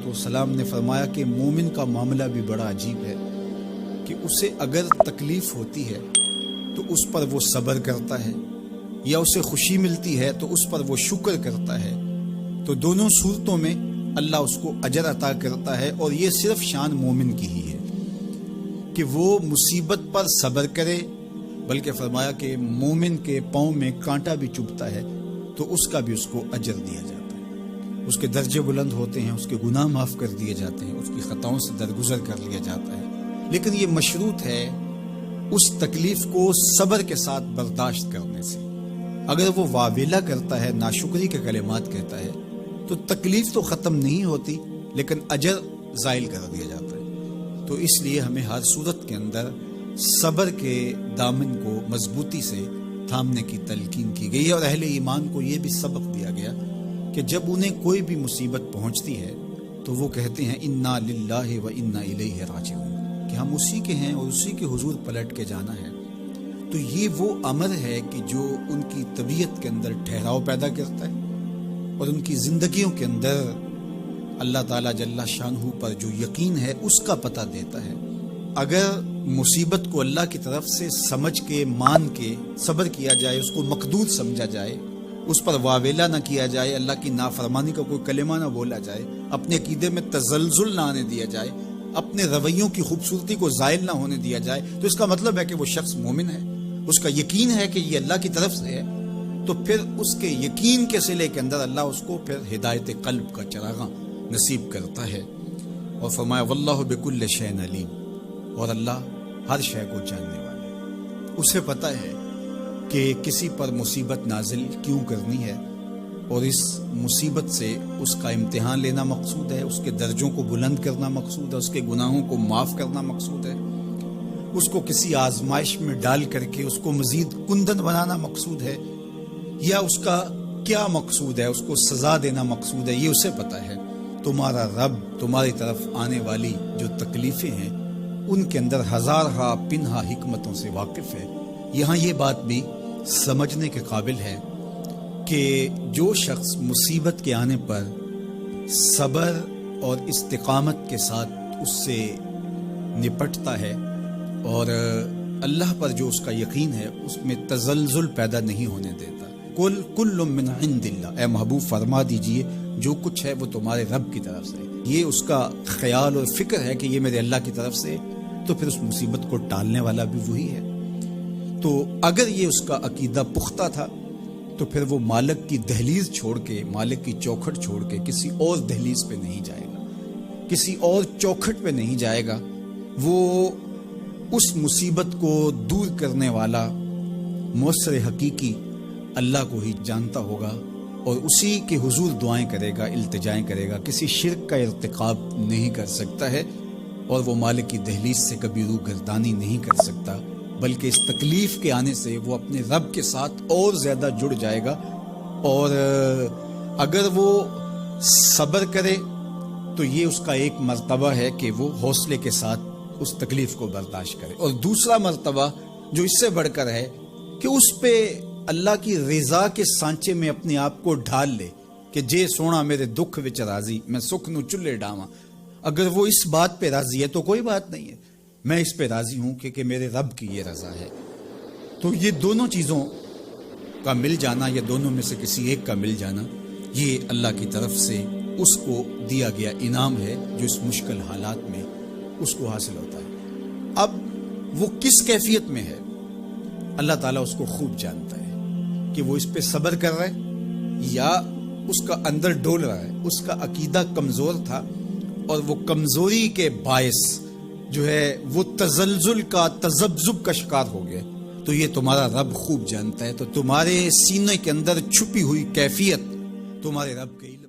والسلام نے فرمایا کہ مومن کا معاملہ بھی بڑا عجیب ہے کہ اسے اگر تکلیف ہوتی ہے تو اس پر وہ صبر کرتا ہے، یا اسے خوشی ملتی ہے تو اس پر وہ شکر کرتا ہے، تو دونوں صورتوں میں اللہ اس کو اجر عطا کرتا ہے۔ اور یہ صرف شان مومن کی ہی ہے کہ وہ مصیبت پر صبر کرے، بلکہ فرمایا کہ مومن کے پاؤں میں کانٹا بھی چبھتا ہے تو اس کا بھی اس کو اجر دیا جاتا ہے، اس کے درجے بلند ہوتے ہیں، اس کے گناہ معاف کر دیے جاتے ہیں، اس کی خطاؤں سے درگزر کر لیا جاتا ہے۔ لیکن یہ مشروط ہے اس تکلیف کو صبر کے ساتھ برداشت کرنے سے۔ اگر وہ واویلا کرتا ہے، ناشکری کے کلمات کہتا ہے، تو تکلیف تو ختم نہیں ہوتی لیکن اجر زائل کر دیا جاتا ہے۔ تو اس لیے ہمیں ہر صورت کے اندر صبر کے دامن کو مضبوطی سے تھامنے کی تلقین کی گئی ہے، اور اہل ایمان کو یہ بھی سبق دیا گیا کہ جب انہیں کوئی بھی مصیبت پہنچتی ہے تو وہ کہتے ہیں انا للہ و انا الیہ راجعون، کہ ہم اسی کے ہیں اور اسی کے حضور پلٹ کے جانا ہے۔ تو یہ وہ امر ہے کہ جو ان کی طبیعت کے اندر ٹھہراؤ پیدا کرتا ہے اور ان کی زندگیوں کے اندر اللہ تعالیٰ جل شانہ پر جو یقین ہے اس کا پتہ دیتا ہے۔ اگر مصیبت کو اللہ کی طرف سے سمجھ کے مان کے صبر کیا جائے، اس کو مقدور سمجھا جائے، اس پر واویلا نہ کیا جائے، اللہ کی نافرمانی کا کوئی کلمہ نہ بولا جائے، اپنے عقیدے میں تزلزل نہ آنے دیا جائے، اپنے رویوں کی خوبصورتی کو زائل نہ ہونے دیا جائے، تو اس کا مطلب ہے کہ وہ شخص مومن ہے، اس کا یقین ہے کہ یہ اللہ کی طرف سے ہے۔ تو پھر اس کے یقین کے صلے کے اندر اللہ اس کو پھر ہدایت قلب کا چراغاں نصیب کرتا ہے۔ اور فرمایا واللہ بکل شیء علیم، اور اللہ ہر شے کو جاننے والا ہے، اسے پتہ ہے کہ کسی پر مصیبت نازل کیوں کرنی ہے، اور اس مصیبت سے اس کا امتحان لینا مقصود ہے، اس کے درجوں کو بلند کرنا مقصود ہے، اس کے گناہوں کو معاف کرنا مقصود ہے، اس کو کسی آزمائش میں ڈال کر کے اس کو مزید کندن بنانا مقصود ہے، یا اس کا کیا مقصود ہے، اس کو سزا دینا مقصود ہے، یہ اسے پتہ ہے۔ تمہارا رب تمہاری طرف آنے والی جو تکلیفیں ہیں ان کے اندر ہزارہا پنہا حکمتوں سے واقف ہے۔ یہاں یہ بات بھی سمجھنے کے قابل ہے کہ جو شخص مصیبت کے آنے پر صبر اور استقامت کے ساتھ اس سے نپٹتا ہے اور اللہ پر جو اس کا یقین ہے اس میں تزلزل پیدا نہیں ہونے دیتا، کل من عند اللہ، اے محبوب فرما دیجئے جو کچھ ہے وہ تمہارے رب کی طرف سے، یہ اس کا خیال اور فکر ہے کہ یہ میرے اللہ کی طرف سے، تو پھر اس مصیبت کو ٹالنے والا بھی وہی ہے۔ تو اگر یہ اس کا عقیدہ پختہ تھا تو پھر وہ مالک کی دہلیز چھوڑ کے، مالک کی چوکھٹ چھوڑ کے کسی اور دہلیز پہ نہیں جائے گا، کسی اور چوکھٹ پہ نہیں جائے گا، وہ اس مصیبت کو دور کرنے والا مؤثر حقیقی اللہ کو ہی جانتا ہوگا، اور اسی کے حضور دعائیں کرے گا، التجائیں کرے گا، کسی شرک کا ارتکاب نہیں کر سکتا ہے، اور وہ مالک کی دہلیز سے کبھی روح گردانی نہیں کر سکتا، بلکہ اس تکلیف کے آنے سے وہ اپنے رب کے ساتھ اور زیادہ جڑ جائے گا۔ اور اگر وہ صبر کرے تو یہ اس کا ایک مرتبہ ہے کہ وہ حوصلے کے ساتھ اس تکلیف کو برداشت کرے، اور دوسرا مرتبہ جو اس سے بڑھ کر ہے کہ اس پہ اللہ کی رضا کے سانچے میں اپنے آپ کو ڈھال لے کہ جے سونا میرے دکھ وچ راضی، میں سکھ نو چلے ڈاواں۔ اگر وہ اس بات پہ راضی ہے تو کوئی بات نہیں ہے، میں اس پہ راضی ہوں کہ میرے رب کی یہ رضا ہے۔ تو یہ دونوں چیزوں کا مل جانا، یا دونوں میں سے کسی ایک کا مل جانا، یہ اللہ کی طرف سے اس کو دیا گیا انعام ہے جو اس مشکل حالات میں اس کو حاصل ہوتا ہے۔ اب وہ کس کیفیت میں ہے اللہ تعالیٰ اس کو خوب جانتا ہے، کہ وہ اس پہ صبر کر رہا ہے یا اس کا اندر ڈول رہا ہے، اس کا عقیدہ کمزور تھا اور وہ کمزوری کے باعث جو ہے وہ تزلزل کا، تذبذب کا شکار ہو گیا، تو یہ تمہارا رب خوب جانتا ہے۔ تو تمہارے سینے کے اندر چھپی ہوئی کیفیت تمہارے رب کے علم